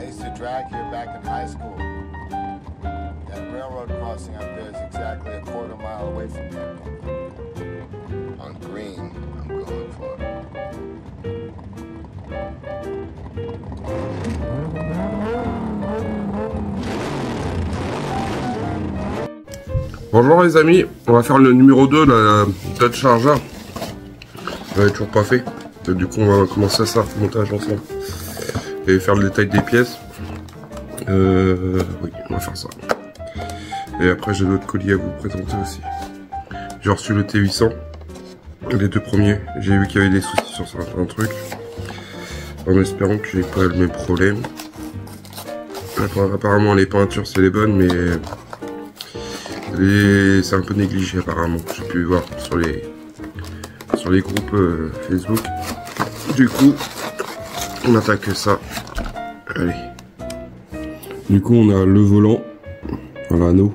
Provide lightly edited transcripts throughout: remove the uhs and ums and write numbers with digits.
used to drag here back in high school. That railroad crossing up there is exactly a quarter-mile away from here. On Green, I'm going for it. Bonjour les amis, on va faire le numéro 2, la Dodge Charger. J'avais toujours pas fait. Du coup on va commencer à faire le montage ensemble. Et faire le détail des pièces. Oui, on va faire ça. Et après j'ai d'autres colis à vous présenter aussi. J'ai reçu le T800. Les deux premiers. J'ai vu qu'il y avait des soucis sur certains trucs. En espérant que j'ai pas le même problème. Apparemment les peintures c'est les bonnes, mais c'est un peu négligé apparemment. J'ai pu voir sur les groupes Facebook. Du coup, on attaque ça. Allez. Du coup, on a le volant, l'anneau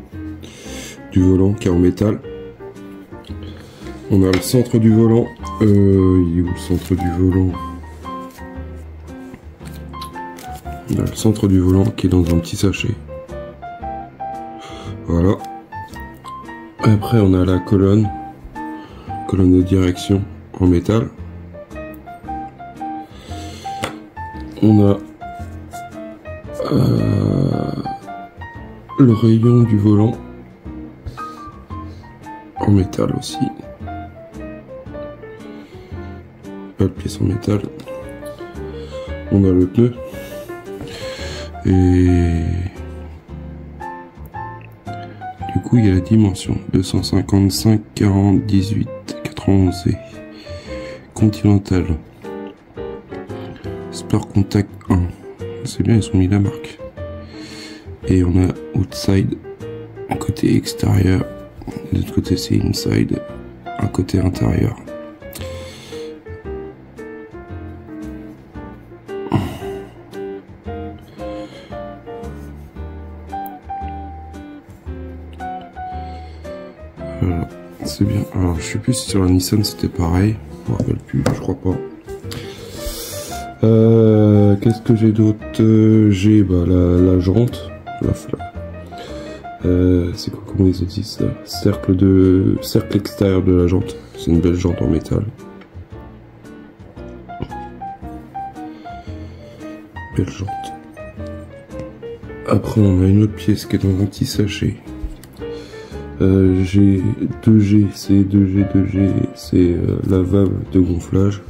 du volant qui est en métal. On a le centre du volant. Il est où le centre du volant? On a le centre du volant qui est dans un petit sachet. Voilà. Après, on a la colonne de direction en métal. On a le rayon du volant en métal aussi. Pas de pièce en métal. On a le pneu. Et du coup, il y a la dimension 255 40 18 91 et Continental Sport Contact 1. C'est bien, ils ont mis la marque. Et on a outside, un côté extérieur, de l'autre côté c'est inside, un côté intérieur. Voilà, c'est bien. Alors je sais plus si sur la Nissan c'était pareil, je me rappelle plus, je crois pas. Qu'est-ce que j'ai d'autre? J'ai la jante, c'est quoi, comment ils disent ça? Cercle extérieur de la jante. C'est une belle jante en métal. Belle jante. Après on a une autre pièce qui est dans un petit sachet. J'ai 2G, c'est 2G, c'est la valve de gonflage.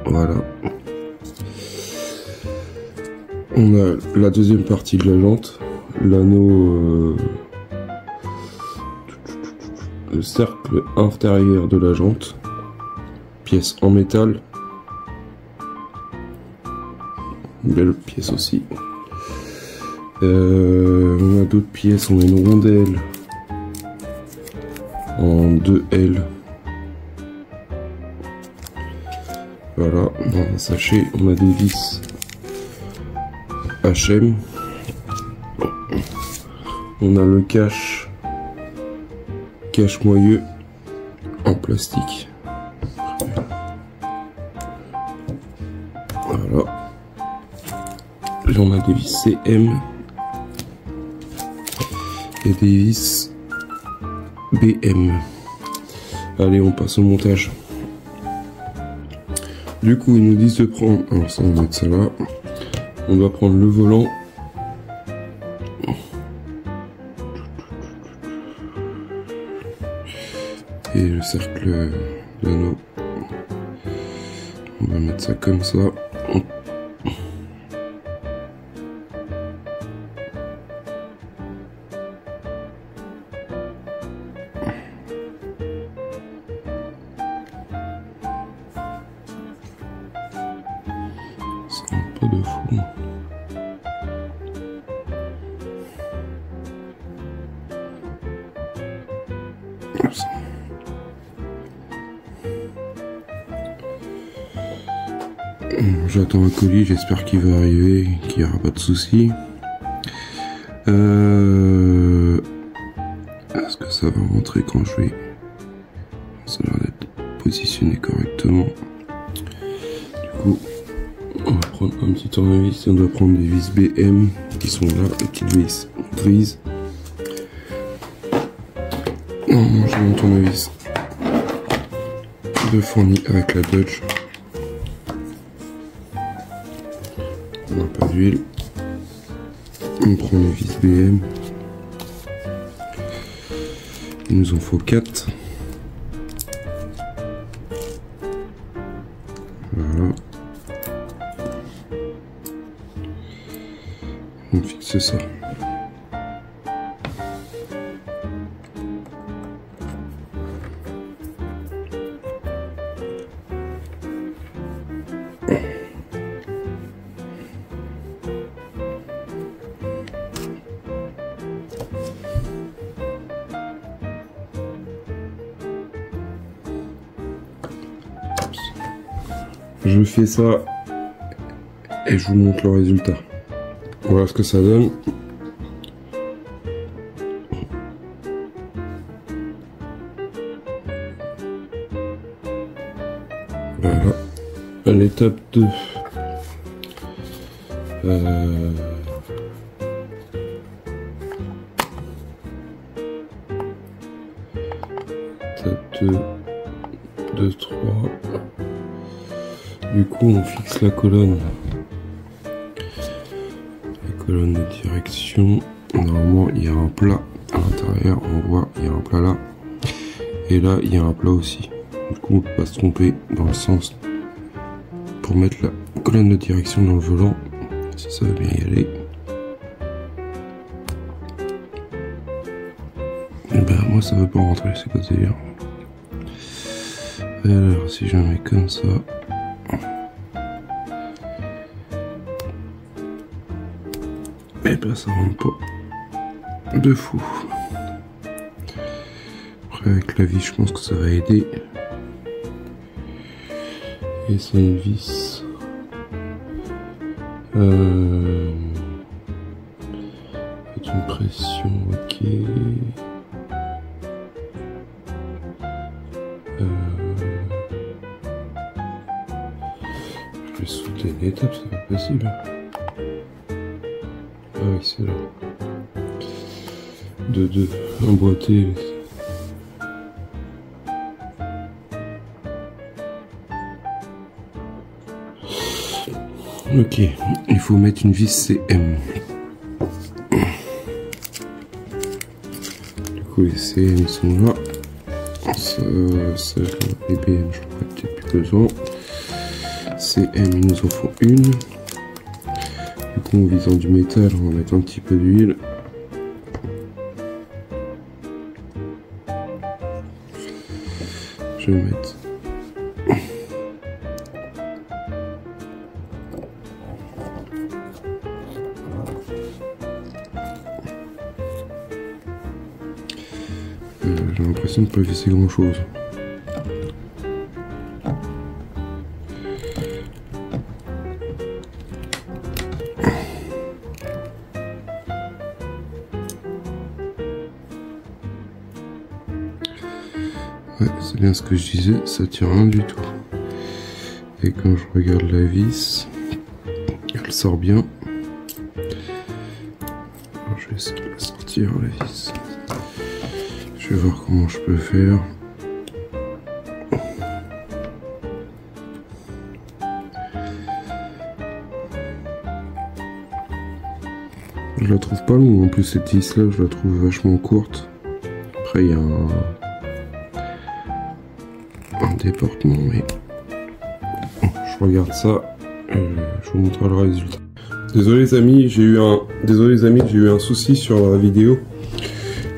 Voilà. On a la deuxième partie de la jante, l'anneau, le cercle intérieur de la jante, pièce en métal, une belle pièce aussi. On a d'autres pièces, on a une rondelle en 2L. Voilà, dans un sachet, on a des vis HM. On a le cache moyeu en plastique. Voilà. Là on a des vis CM et des vis BM. Allez, on passe au montage. Du coup, ils nous disent de prendre... Alors ça, on va mettre ça là. On doit prendre le volant. Et le cercle d'anneau. On va mettre ça comme ça. C'est un peu de fou. J'attends un colis, j'espère qu'il va arriver, qu'il n'y aura pas de soucis. Est-ce que ça va rentrer quand je vais... Ça a l'air d'être positionné correctement. Du coup, On va prendre un petit tournevis, on doit prendre des vis BM qui sont là, les petites vis grises. Normalement j'ai mon tournevis de fourni avec la Dodge. On n'a pas d'huile. On prend les vis BM. Il nous en faut 4. Voilà. On fixe ça. Je fais ça et je vous montre le résultat. Voilà ce que ça donne. Voilà. À l'étape 2. Étape 2, 2, 3. Du coup, on fixe la colonne. La colonne de direction. Normalement, il y a un plat à l'intérieur. On voit, il y a un plat là. Et là, il y a un plat aussi. Du coup, on ne peut pas se tromper dans le sens pour mettre la colonne de direction dans le volant. Si ça veut bien y aller. Et ben, moi, ça veut pas rentrer, c'est quoi ce délire. Alors, si je mets comme ça. Et ben ça rentre pas de fou. Après avec la vis je pense que ça va aider. Et c'est une vis faites une pression, ok. Je vais sauter une étape, c'est pas possible. Ah oui, c'est là. De emboîter. Ok, il faut mettre une vis CM. Du coup, les CM ils sont là. Ça les BM, je crois peut-être plus besoin. CM, il nous en faut une. Du coup, en visant du métal, on va mettre un petit peu d'huile. Je vais mettre j'ai l'impression de ne pas visser grand chose. Ouais, c'est bien ce que je disais, ça tient rien du tout. Et quand je regarde la vis, elle sort bien. Alors, je vais essayer de la sortir, la vis. Je vais voir comment je peux faire. Je la trouve pas longue, en plus cette vis là, je la trouve vachement courte. Après il y a un déportement, mais je regarde ça, je vous montrerai le résultat. Désolé les amis, j'ai eu un souci sur la vidéo.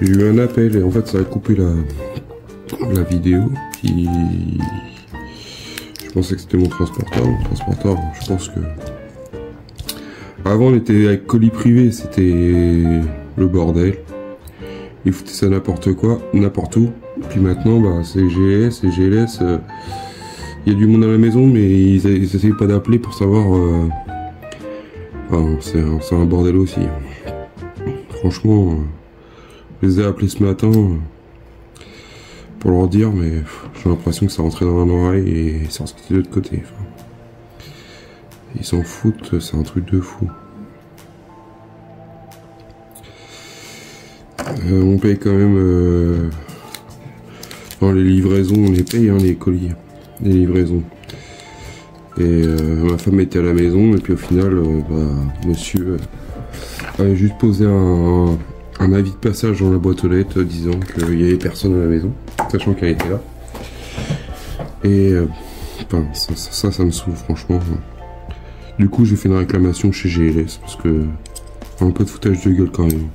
J'ai eu un appel et en fait ça a coupé la vidéo. Puis je pensais que c'était mon transporteur. Mon transporteur, je pense que avant on était avec colis privé, c'était le bordel. Ils foutaient ça n'importe quoi, n'importe où. Puis maintenant, bah, c'est GS et GLS. Il y a du monde à la maison, mais ils essayent pas d'appeler pour savoir. Enfin, c'est un bordel aussi. Franchement, je les ai appelés ce matin pour leur dire, mais j'ai l'impression que ça rentrait dans un oreille et ça sortait de l'autre côté. Enfin, Ils s'en foutent, c'est un truc de fou. On paye quand même... dans les livraisons, on les paye, hein, les colis. Les livraisons. Et ma femme était à la maison, et puis au final, monsieur avait juste posé un avis de passage dans la boîte aux lettres disant qu'il n'y avait personne à la maison, sachant qu'elle était là. Et enfin, ça me saoule franchement. Du coup j'ai fait une réclamation chez GLS parce que un peu de foutage de gueule quand même.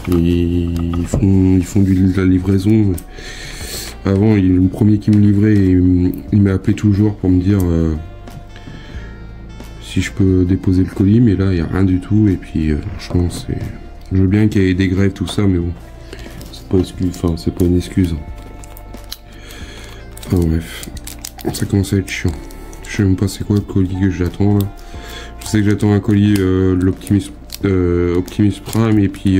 Ils font de la livraison. Avant le premier qui me livrait, il m'a appelé toujours pour me dire si je peux déposer le colis, mais là il n'y a rien du tout. Et puis franchement c'est... Je veux bien qu'il y ait des grèves, tout ça, mais bon, c'est pas excuse, enfin c'est pas une excuse. Enfin bref, ça commence à être chiant. Je sais même pas c'est quoi le colis que j'attends là. Je sais que j'attends un colis de l'Optimus Prime et puis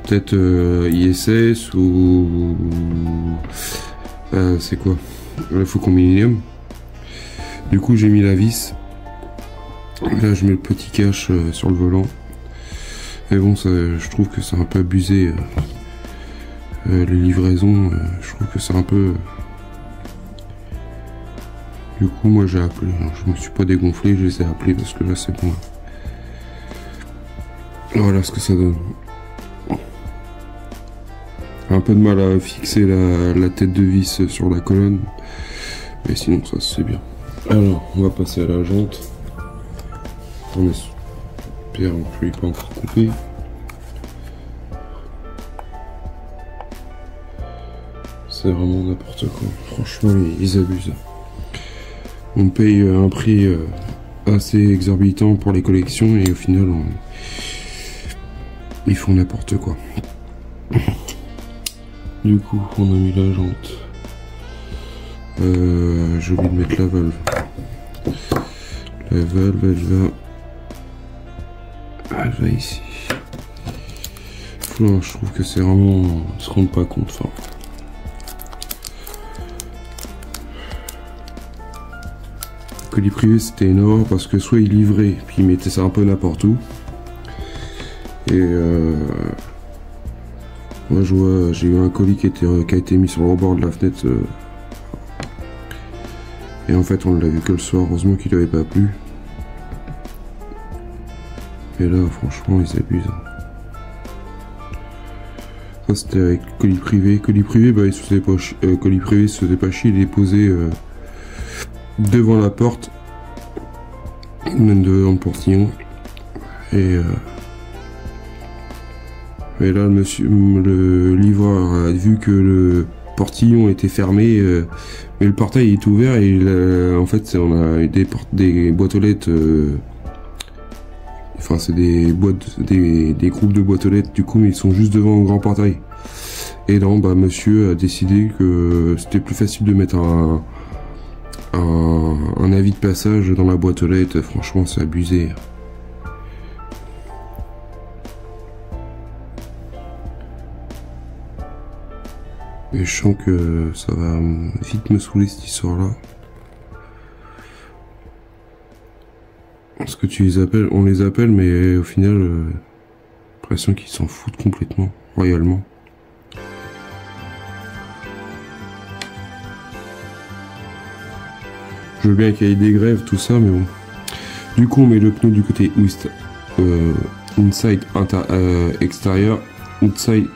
peut-être ISS ou c'est quoi le Faucon Millennium. Du coup j'ai mis la vis. Là je mets le petit cache sur le volant. Mais bon, ça, je trouve que c'est un peu abusé. Les livraisons, je trouve que c'est un peu... Du coup, moi j'ai appelé. Je me suis pas dégonflé, je les ai appelés parce que là c'est bon. Voilà ce que ça donne. Un peu de mal à fixer la tête de vis sur la colonne. Mais sinon, ça c'est bien. Alors, on va passer à la jante. On est... Pierre, je l'ai pas encore coupé. C'est vraiment n'importe quoi. Franchement, ils abusent. On paye un prix assez exorbitant pour les collections et au final, ils font n'importe quoi. Du coup, on a mis la jante. J'ai oublié de mettre la valve. La valve, elle va ici. Là, je trouve que c'est vraiment... Ils se rendent pas compte. Enfin, le colis privé c'était énorme parce que soit ils livraient puis ils mettaient ça un peu n'importe où. Et moi je vois, j'ai eu un colis qui a été mis sur le rebord de la fenêtre. Et en fait on l'a vu que le soir, heureusement qu'il avait pas plu. Et là, franchement, ils abusent. Ça, c'était avec colis privé. Colis privé, bah, il se faisait pas chier. Colis privé, il se faisait pas chier. Il est posé devant la porte, même devant le portillon. Et là, le livreur a vu que le portillon était fermé, mais le portail est ouvert. Et en fait, on a des boîtes aux lettres. Enfin, c'est des groupes de boîtes aux lettres, du coup, mais ils sont juste devant le grand portail. Et là, bah, monsieur a décidé que c'était plus facile de mettre un avis de passage dans la boîte aux lettres. Franchement, c'est abusé. Et je sens que ça va vite me saouler cette histoire-là. Parce que tu les appelles, on les appelle, mais au final, l'impression qu'ils s'en foutent complètement, royalement. Je veux bien qu'il y ait des grèves, tout ça, mais bon. Du coup, on met le pneu du côté inside extérieur, outside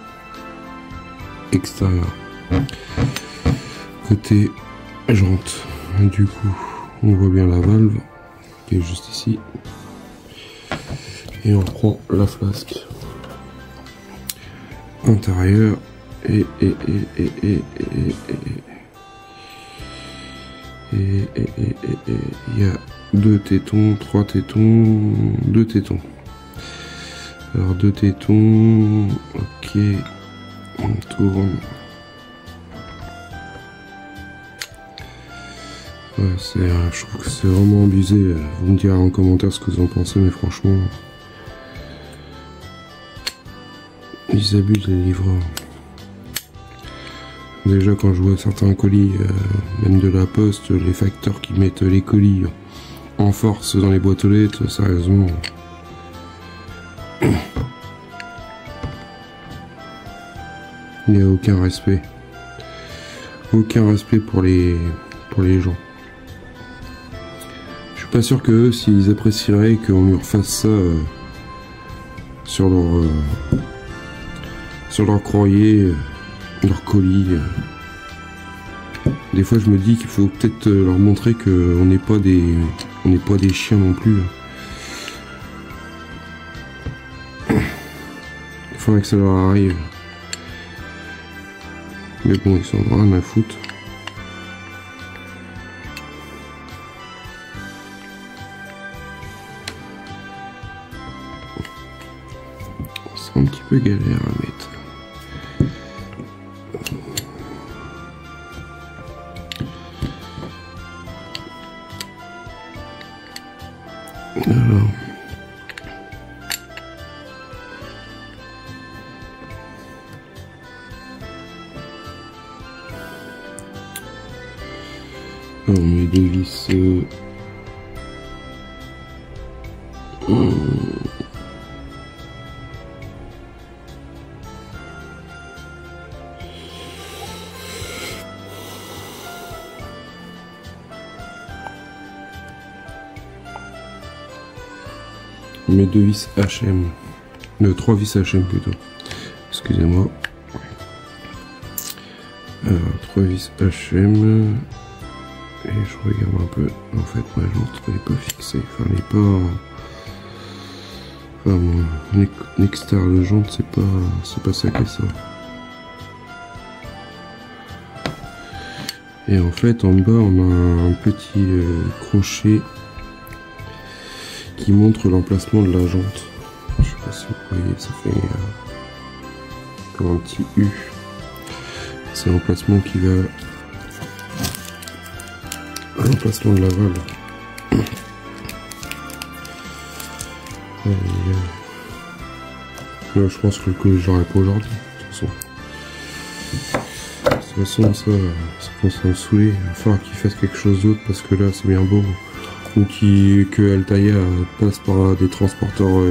extérieur. Côté jante. Du coup, on voit bien la valve qui est juste ici. Et on prend la flasque intérieure et il y a 2 tétons, 3 tétons, 2 tétons. Alors 2 tétons, ok, on tourne. Ouais, je trouve que c'est vraiment abusé. Vous me direz en commentaire ce que vous en pensez, mais franchement, ils abusent les livreurs. Déjà quand je vois certains colis, même de la poste, les facteurs qui mettent les colis en force dans les boîtes aux lettres, sérieusement. Il n'y a aucun respect. Aucun respect pour les gens. Je suis pas sûr que eux, s'ils apprécieraient qu'on lui refasse ça sur leur courrier, leur colis. Des fois, je me dis qu'il faut peut-être leur montrer qu'on n'est pas des chiens non plus. Il faudrait que ça leur arrive. Mais bon, ils s'en ont rien à foutre. C'est un petit peu galère à mettre. Alors. On met deux vis. On met deux vis HM. 3 vis HM plutôt. Excusez-moi. Alors, 3 vis HM. Et je regarde un peu. En fait, ma jante, elle est pas fixée. Enfin, elle est pas. Enfin, mon extérieur de jante, c'est pas ça que ça. Et en fait, en bas, on a un petit crochet qui montre l'emplacement de la jante. Je sais pas si vous voyez, ça fait comme un petit U. C'est l'emplacement qui va à l'emplacement de la valve. Là, je pense que le colis, je l'aurai pas aujourd'hui. De toute façon, ça commence à me saouler. Il va falloir qu'il fasse quelque chose d'autre parce que là, c'est bien beau. Ou que Altaïa passe par des transporteurs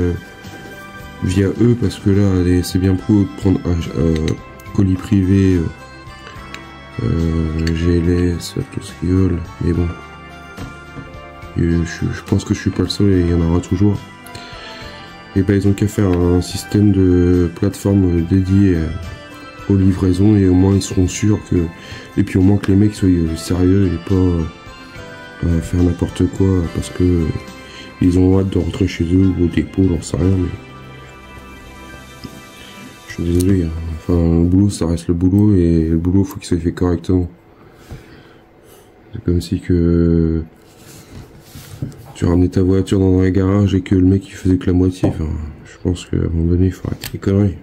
via eux, parce que là c'est bien beau de prendre colis privé, GLS, tout ce qu'ils veulent, mais bon, je pense que je suis pas le seul et il y en aura toujours. Et ben ils ont qu'à faire un système de plateforme dédié aux livraisons et au moins ils seront sûrs que, et puis au moins que les mecs soient sérieux et pas faire n'importe quoi parce que ils ont hâte de rentrer chez eux ou au dépôt, j'en sais rien, mais je suis désolé, hein. Enfin le boulot ça reste le boulot et le boulot faut qu'il soit fait correctement. C'est comme si que tu ramenais ta voiture dans un garage et que le mec il faisait que la moitié. Enfin, je pense qu'à un moment donné il faut arrêter les conneries.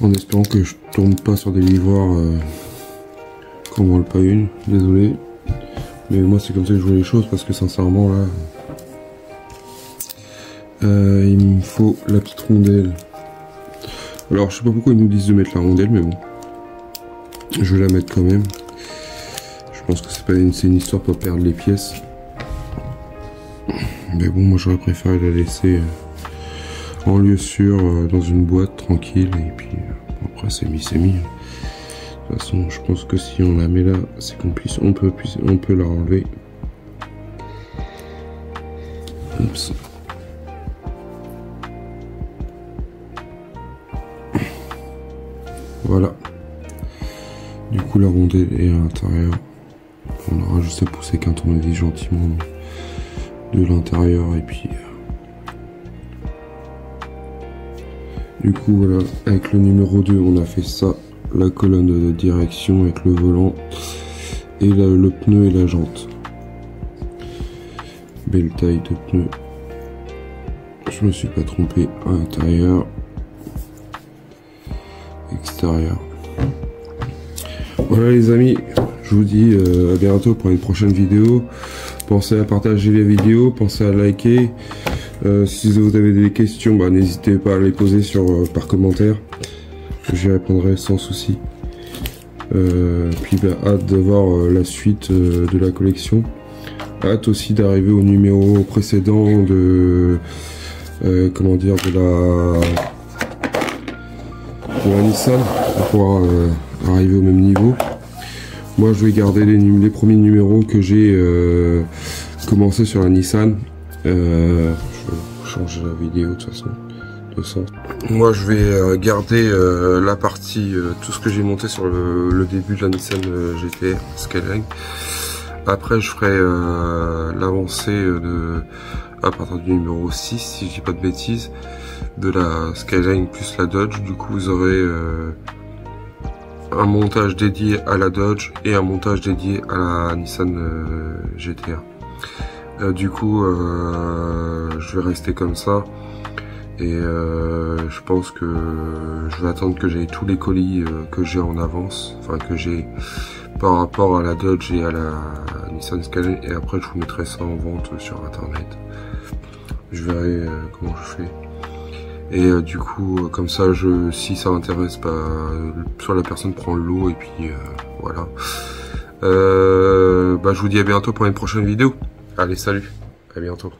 En espérant que je tourne pas sur des livroirs qu'on vole pas une, désolé. Mais moi c'est comme ça que je vois les choses parce que sincèrement là, il me faut la petite rondelle Alors je sais pas pourquoi ils nous disent de mettre la rondelle, mais bon. Je vais la mettre quand même. Je pense que c'est une histoire pour perdre les pièces. Mais bon, moi j'aurais préféré la laisser en lieu sûr, dans une boîte tranquille, et puis après c'est mis, c'est mis. De toute façon, je pense que si on la met là, c'est qu'on puisse, on peut la enlever. Oups. Voilà. Du coup, la rondelle est à l'intérieur. On aura juste à pousser qu'un tournevis gentiment de l'intérieur, et puis du coup voilà, avec le numéro 2 on a fait ça, la colonne de direction avec le volant et le pneu et la jante. Belle taille de pneu, je me suis pas trompé. À l'intérieur, extérieur. Voilà les amis, je vous dis à bientôt pour une prochaine vidéo. Pensez à partager les vidéos, pensez à liker. Si vous avez des questions, bah, n'hésitez pas à les poser par commentaire. J'y répondrai sans souci. Puis bah, hâte de voir la suite de la collection. Hâte aussi d'arriver au numéro précédent de comment dire, de la Nissan, pour pouvoir arriver au même niveau. Moi je vais garder les premiers numéros que j'ai commencé sur la Nissan. Je vais changer la vidéo de toute façon de sens. Moi je vais garder la partie, tout ce que j'ai monté sur le début de la Nissan GT Skyline. Après je ferai l'avancée à partir du numéro 6 si je dis pas de bêtises, de la Skyline plus la Dodge. Du coup vous aurez un montage dédié à la Dodge et un montage dédié à la Nissan GT-R. Du coup je vais rester comme ça, et je pense que je vais attendre que j'ai tous les colis que j'ai en avance, enfin que j'ai par rapport à la Dodge et à la Nissan Skyline, et après je vous mettrai ça en vente sur internet. Je verrai comment je fais. Et du coup, comme ça, si ça m'intéresse, bah, soit la personne prend le lot, et puis voilà. Bah, je vous dis à bientôt pour une prochaine vidéo. Allez, salut, à bientôt.